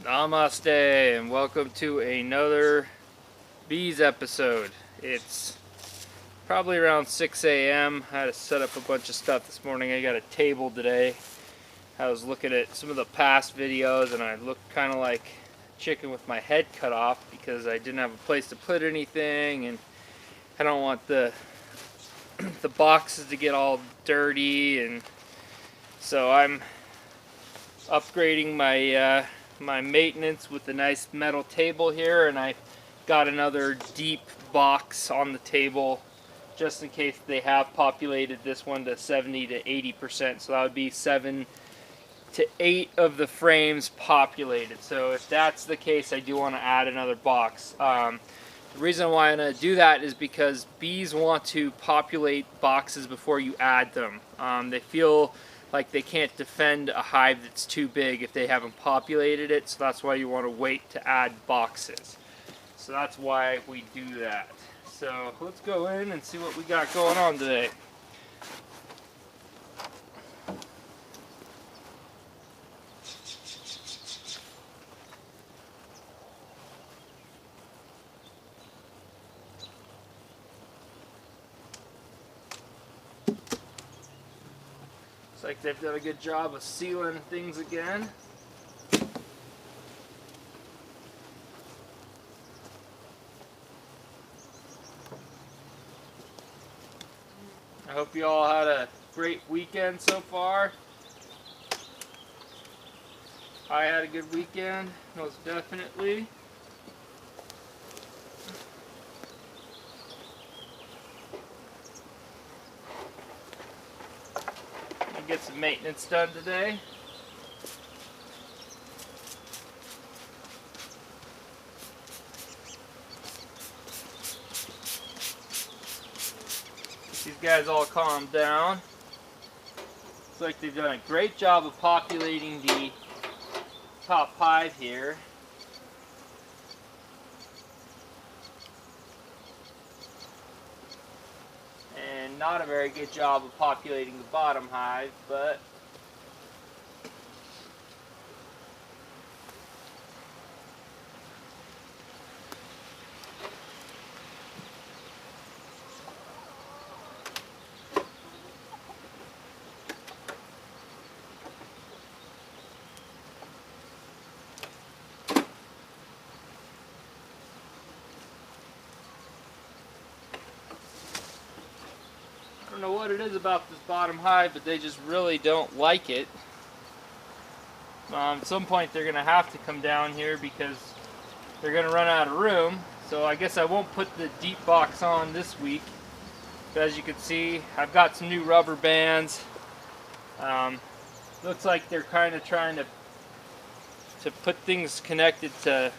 Namaste and welcome to another bees episode. It's probably around 6 a.m. I had to set up a bunch of stuff this morning. I got a table today. I was looking at some of the past videos and I looked kind of like a chicken with my head cut off because I didn't have a place to put anything, and I don't want the boxes to get all dirty, and so I'm upgrading my maintenance with a nice metal table here, and I got another deep box on the table just in case they have populated this one to 70 to 80%. So that would be 7 to 8 of the frames populated. So if that's the case, I do want to add another box. The reason why I'm going to do that is because bees want to populate boxes before you add them. They feel like they can't defend a hive that's too big if they haven't populated it, so that's why you want to wait to add boxes. So that's why we do that. So let's go in and see what we got going on today. Looks like they've done a good job of sealing things again. I hope you all had a great weekend so far. I had a good weekend, most definitely. Get some maintenance done today. Get these guys all calmed down. Looks like they've done a great job of populating the top hive here. And not a very good job of populating the bottom hive, but I don't know what it is about this bottom hive, but they just really don't like it. At some point they're going to have to come down here because they're going to run out of room. So I guess I won't put the deep box on this week. But as you can see, I've got some new rubber bands. Looks like they're kind of trying to put things connected to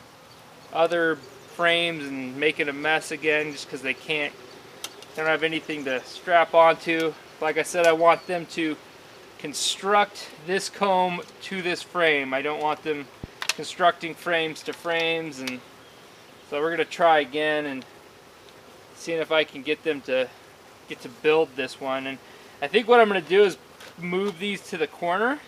other frames and make it a mess again just because they don't have anything to strap onto. Like I said, I want them to construct this comb to this frame. I don't want them constructing frames to frames, and so we're going to try again and seeing if I can get them to build this one. And I think what I'm going to do is move these to the corner,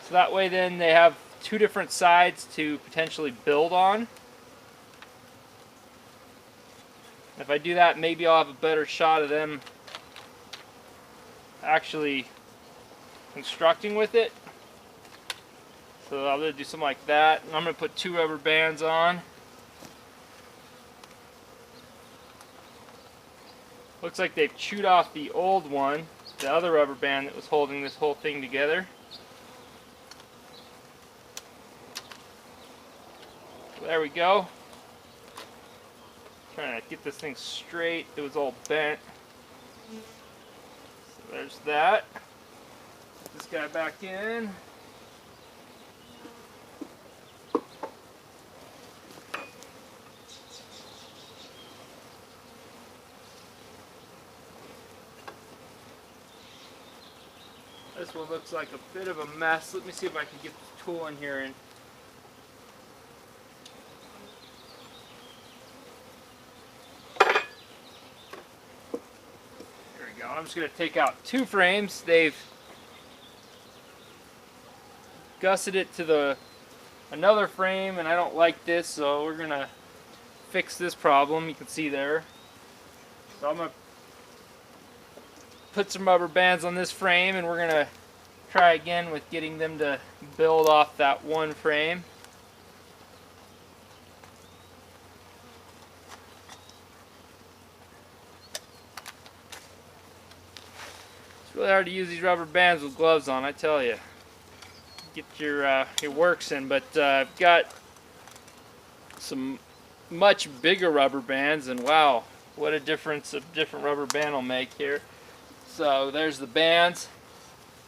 so that way then they have two different sides to potentially build on. If I do that, maybe I'll have a better shot of them actually constructing with it. So I'm going to do something like that. And I'm going to put 2 rubber bands on. Looks like they've chewed off the old one, the other rubber band that was holding this whole thing together. There we go. Trying to get this thing straight. It was all bent. So there's that. Put this guy back in. This one looks like a bit of a mess. Let me see if I can get the tool in here and I'm just going to take out 2 frames. They've gusset it to another frame, and I don't like this, so we're gonna fix this problem. You can see there. So I'm gonna put some rubber bands on this frame, and we're gonna try again with getting them to build off that one frame. It's really hard to use these rubber bands with gloves on, I tell you. Get your works in, but I've got some much bigger rubber bands, and wow, what a difference a different rubber band will make here. So there's the bands.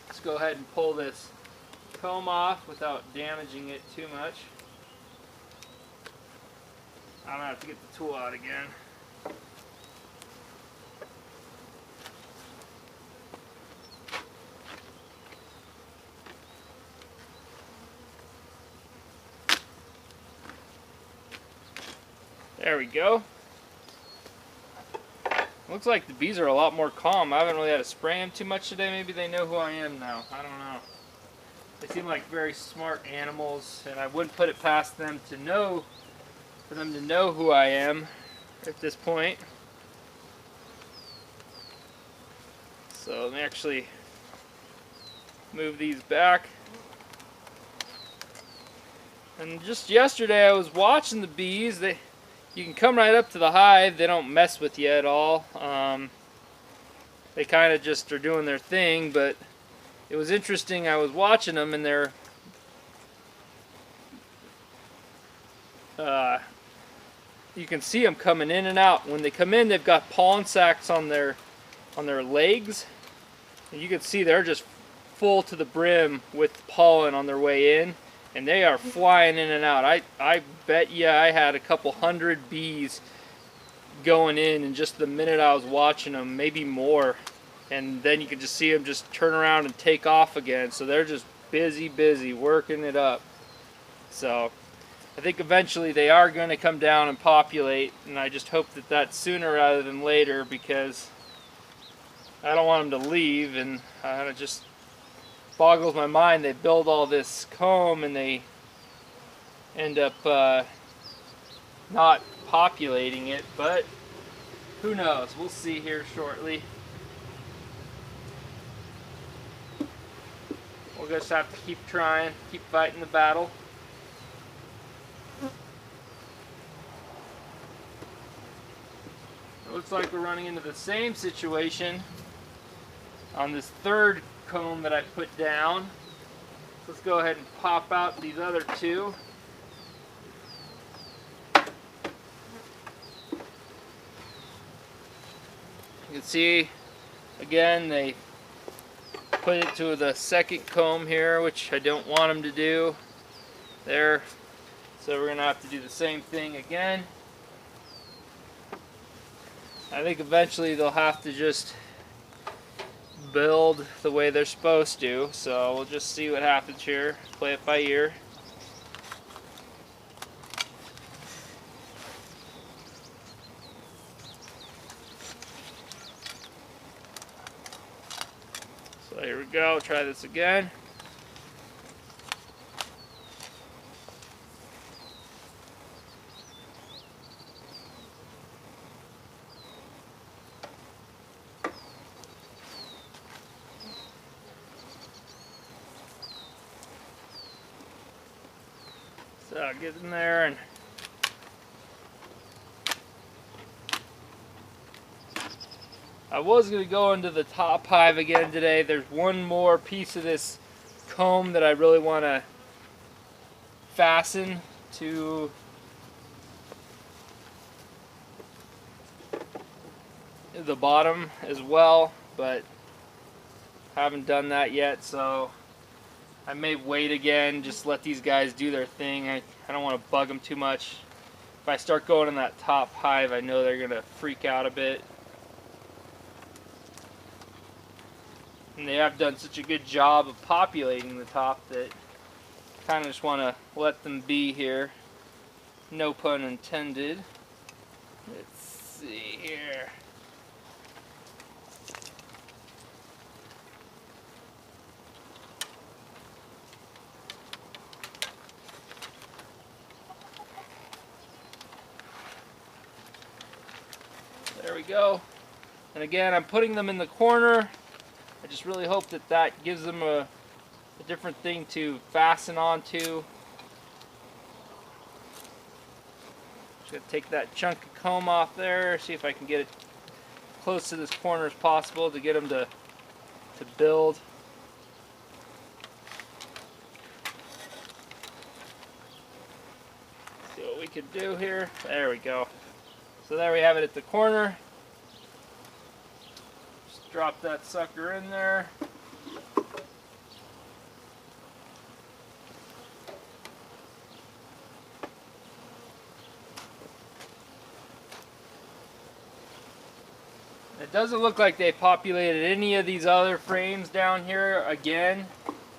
Let's go ahead and pull this comb off without damaging it too much. I'm gonna have to get the tool out again. There we go. Looks like the bees are a lot more calm. I haven't really had to spray them too much today. Maybe they know who I am now. I don't know. They seem like very smart animals, and I wouldn't put it past them to know, for them to know who I am at this point. So let me actually move these back. And just yesterday I was watching the bees. You can come right up to the hive. They don't mess with you at all. They kind of just are doing their thing, but it was interesting. I was watching them, and they're you can see them coming in and out. When they come in, they've got pollen sacs on their legs, and you can see they're just full to the brim with pollen on their way in. And they are flying in and out. I bet you I had a couple hundred bees going in just the minute I was watching them, maybe more. And then you can just see them just turn around and take off again. So they're just busy working it up. So I think eventually they are going to come down and populate, and I just hope that that's sooner rather than later, because I don't want them to leave. And it just boggles my mind. They build all this comb and they end up not populating it, but who knows? We'll see here shortly. We'll just have to keep trying, keep fighting the battle. It looks like we're running into the same situation on this third comb that I put down. Let's go ahead and pop out these other two. You can see again they put it to the second comb here, which I don't want them to do there. So we're gonna have to do the same thing again. I think eventually they'll have to just build the way they're supposed to, so we'll just see what happens here, play it by ear. So here we go, try this again. So I'll get in there, and I was going to go into the top hive again today. There's one more piece of this comb that I really want to fasten to the bottom as well, but haven't done that yet, so I may wait again, just let these guys do their thing. I don't want to bug them too much. If I start going in that top hive, I know they're going to freak out a bit. And they have done such a good job of populating the top that I kind of just want to let them be here. No pun intended. Let's see here. There we go. And again, I'm putting them in the corner. I just really hope that that gives them a different thing to fasten onto. Just gonna take that chunk of comb off there, see if I can get it close to this corner as possible to get them to build. See what we can do here. There we go. So there we have it at the corner. Just drop that sucker in there. It doesn't look like they populated any of these other frames down here again.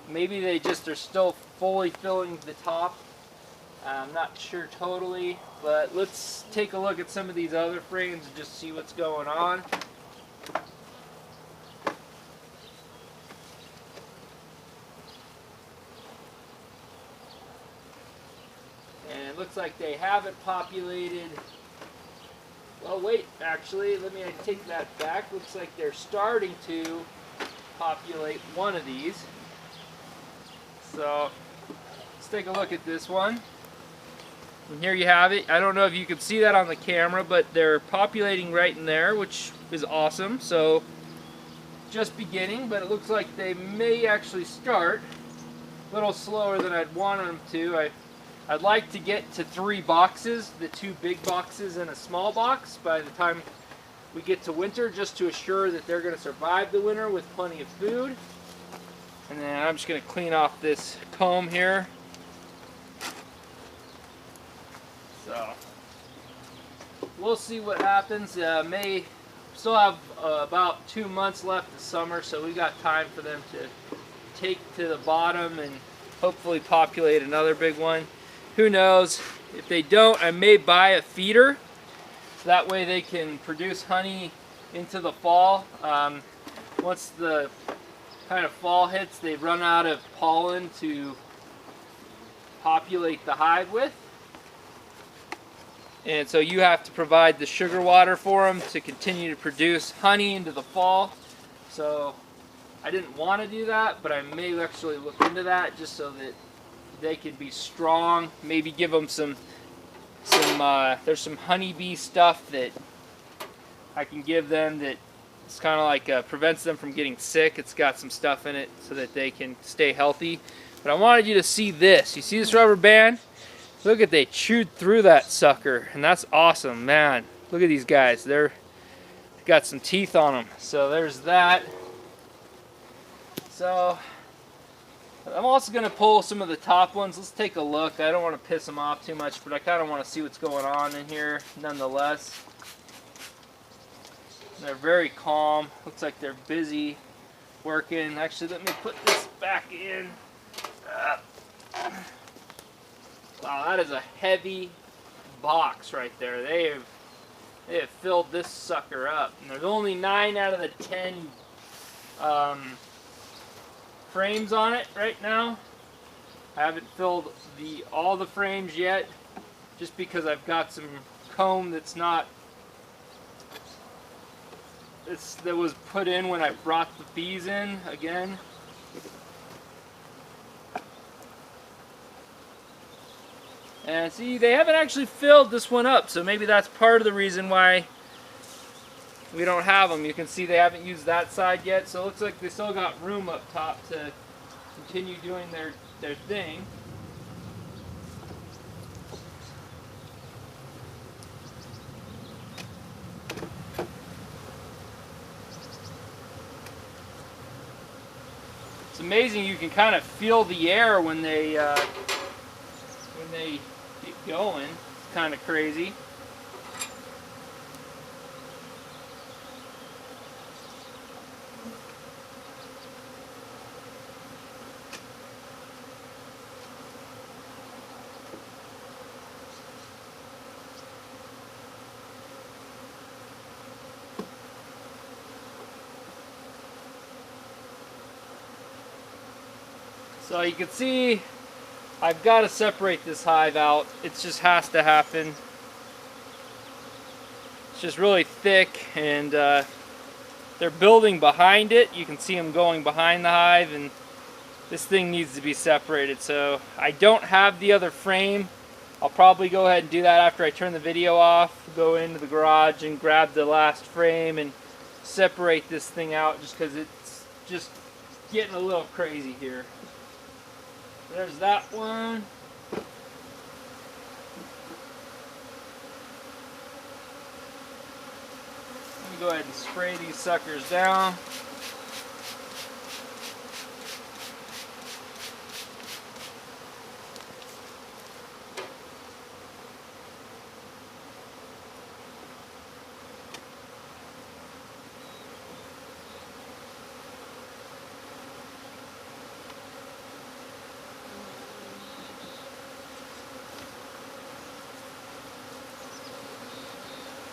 Maybe they just are still fully filling the top. I'm not sure totally, but let's take a look at some of these other frames and just see what's going on. And it looks like they haven't populated. Well, wait, actually, let me take that back. Looks like they're starting to populate one of these. So let's take a look at this one. And here you have it. I don't know if you can see that on the camera, but they're populating right in there, which is awesome. So just beginning, but it looks like they may actually start a little slower than I'd want them to. I'd like to get to 3 boxes, the 2 big boxes and a small box by the time we get to winter, just to assure that they're going to survive the winter with plenty of food. And then I'm just going to clean off this comb here. So we'll see what happens. May still have about 2 months left of summer, so we've got time for them to take to the bottom and hopefully populate another big one. Who knows? If they don't, I may buy a feeder, so that way they can produce honey into the fall. Once the kind of fall hits, they run out of pollen to populate the hive with. And so you have to provide the sugar water for them to continue to produce honey into the fall. So I didn't want to do that, but I may actually look into that just so that they could be strong. Maybe give them there's some honeybee stuff that I can give them that it's kind of like prevents them from getting sick. It's got some stuff in it so that they can stay healthy. But I wanted you to see this. You see this rubber band? Look at, they chewed through that sucker, and that's awesome, man. Look at these guys. They've got some teeth on them. So there's that. So I'm also going to pull some of the top ones. Let's take a look. I don't want to piss them off too much, but I kind of want to see what's going on in here nonetheless. They're very calm. Looks like they're busy working. Actually, let me put this back in. Wow, that is a heavy box right there. They have filled this sucker up. And there's only 9 out of the 10 frames on it right now. I haven't filled all the frames yet, just because I've got some comb that was put in when I brought the bees in again. And see, they haven't actually filled this one up, so maybe that's part of the reason why we don't have them. You can see they haven't used that side yet, so it looks like they still got room up top to continue doing their thing. It's amazing, you can kind of feel the air when they get going. It's kind of crazy. So you can see I've got to separate this hive out. It just has to happen. It's just really thick, and they're building behind it. You can see them going behind the hive, and this thing needs to be separated. So I don't have the other frame. I'll probably go ahead and do that after I turn the video off, go into the garage and grab the last frame and separate this thing out, just because it's just getting a little crazy here. There's that one. Let me go ahead and spray these suckers down.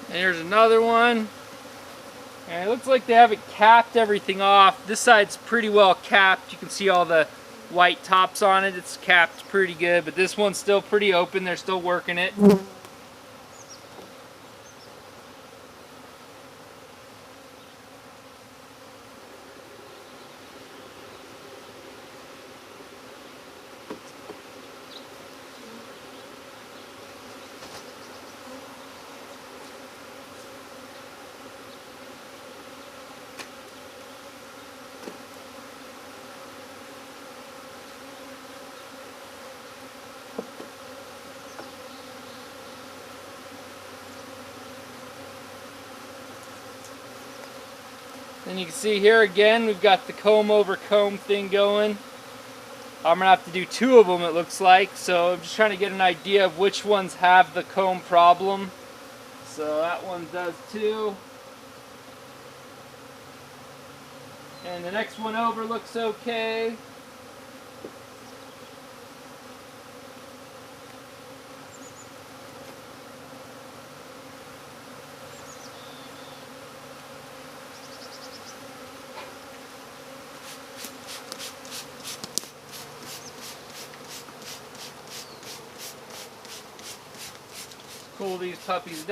And here's another one. And it looks like they haven't capped everything off. This side's pretty well capped. You can see all the white tops on it. It's capped pretty good, but this one's still pretty open. They're still working it. Then you can see here again, we've got the comb over comb thing going. I'm gonna have to do 2 of them, it looks like. So I'm just trying to get an idea of which ones have the comb problem. So that one does too. And the next one over looks okay. Cool these puppies down.